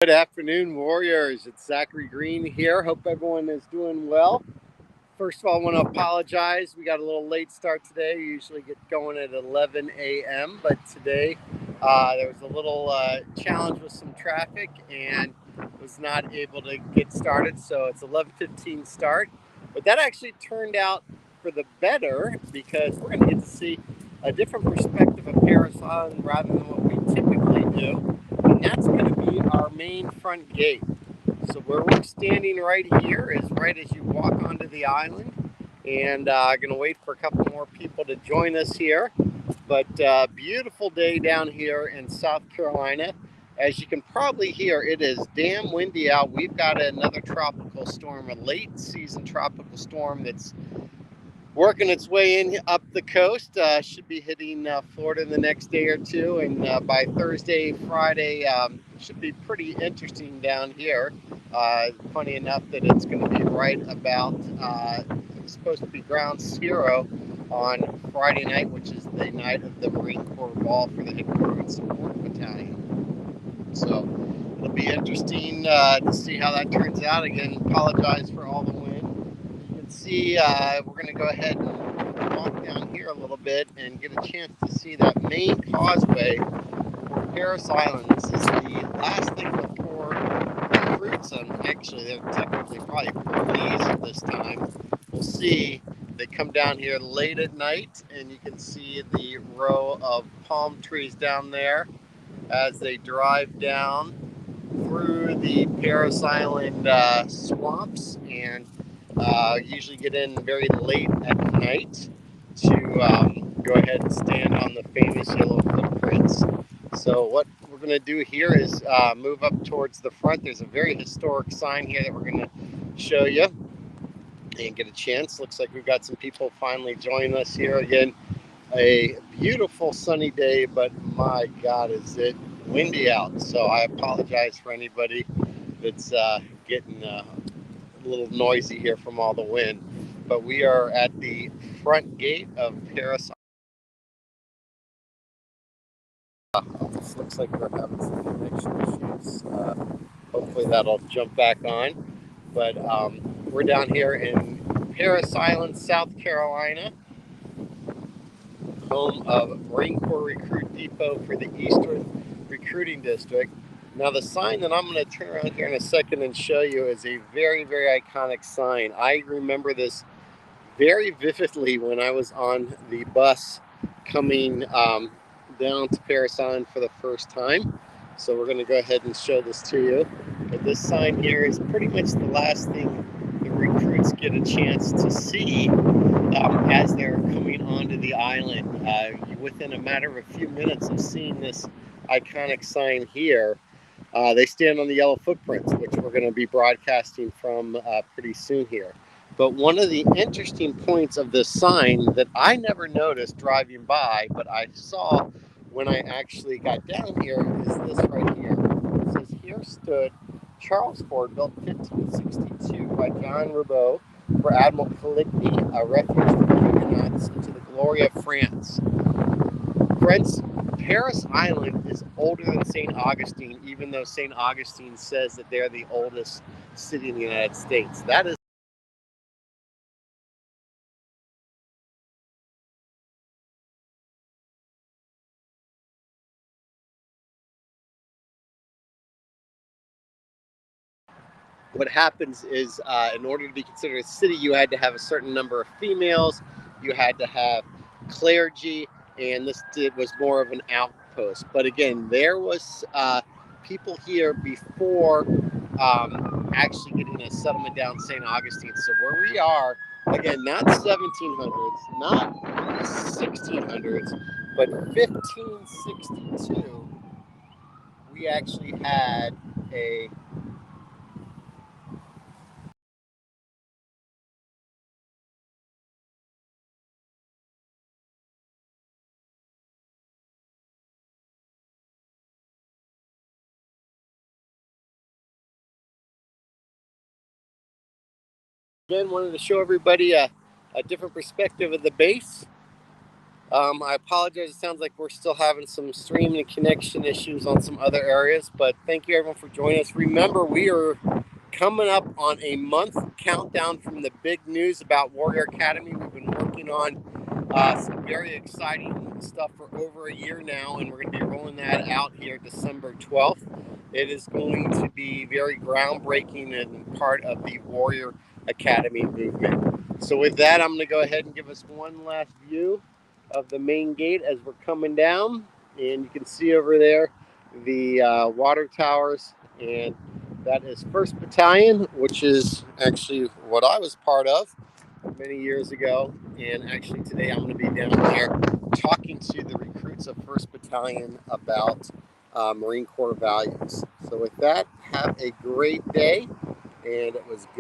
Good afternoon, Warriors. It's Zachary Green here. Hope everyone is doing well. First of all, I want to apologize. We got a little late start today. We usually get going at 11 a.m., but today there was a little challenge with some traffic and was not able to get started. So it's 11:15 start. But that actually turned out for the better because we're going to get to see a different perspective of Parris Island rather than what we typically do. And that's going to be our main front gate. So where we're standing right here is right as you walk onto the island, and going to wait for a couple more people to join us here. But beautiful day down here in South Carolina. As you can probably hear, it is damn windy out. We've got another tropical storm, a late season tropical storm that's working its way in up the coast. Should be hitting Florida in the next day or two, and by Thursday, Friday, should be pretty interesting down here. Funny enough that it's going to be right about it's supposed to be ground zero on Friday night, which is the night of the Marine Corps ball for the Headquarters Support Battalion. So it'll be interesting to see how that turns out. Again, apologize for all the wind. You can see we're going to go ahead and walk down here a little bit and get a chance to see that main causeway for Parris Island. This is the last thing before recruits, and actually they're technically probably police at this time. We'll see. They come down here late at night, and you can see the row of palm trees down there as they drive down through the Parris Island swamps, and usually get in very late at night to go ahead and stand on the famous yellow footprints. So what we're going to do here is move up towards the front. There's a very historic sign here that we're going to show you and get a chance. Looks like we've got some people finally joining us here again. A beautiful sunny day, but my God, is it windy out. So I apologize for anybody that's getting a little noisy here from all the wind. But we are at the front gate of Parris. This looks like we're having some connection issues. Hopefully that'll jump back on. But we're down here in Parris Island, South Carolina, home of Marine Corps Recruit Depot for the Eastern Recruiting District. Now the sign that I'm going to turn around here in a second and show you is a very, very iconic sign. I remember this very vividly when I was on the bus coming down to Parris Island for the first time. So we're going to go ahead and show this to you. But this sign here is pretty much the last thing the recruits get a chance to see as they're coming onto the island. Within a matter of a few minutes of seeing this iconic sign here, they stand on the yellow footprints, which we're going to be broadcasting from pretty soon here. But one of the interesting points of this sign that I never noticed driving by, but I saw when I actually got down here, is this right here. It says, "Here stood Charles Fort, built 1562 by John Ribault for Admiral Coligny, a refuge from Huguenots into the glory of France." Friends, Parris Island is older than St. Augustine, even though St. Augustine says that they're the oldest city in the United States. That is what happens is in order to be considered a city, you had to have a certain number of females, you had to have clergy, and this was more of an outpost. But again, there was people here before actually getting a settlement down St. Augustine. So where we are, again, not 1700s, not 1600s, but 1562, we actually had a again wanted to show everybody a different perspective of the base. I apologize. It sounds like we're still having some streaming connection issues on some other areas, but thank you everyone for joining us. Remember, we are coming up on a month countdown from the big news about Warrior Academy. We've been working on some very exciting stuff for over a year now, and we're going to be rolling that out here December 12th. It is going to be very groundbreaking and part of the Warrior Academy movement. So with that, I'm going to go ahead and give us one last view of the main gate as we're coming down, and you can see over there the water towers, and that is 1st Battalion, which is actually what I was part of many years ago. And actually today I'm going to be down there talking to the recruits of 1st Battalion about Marine Corps values. So with that, have a great day, and it was good.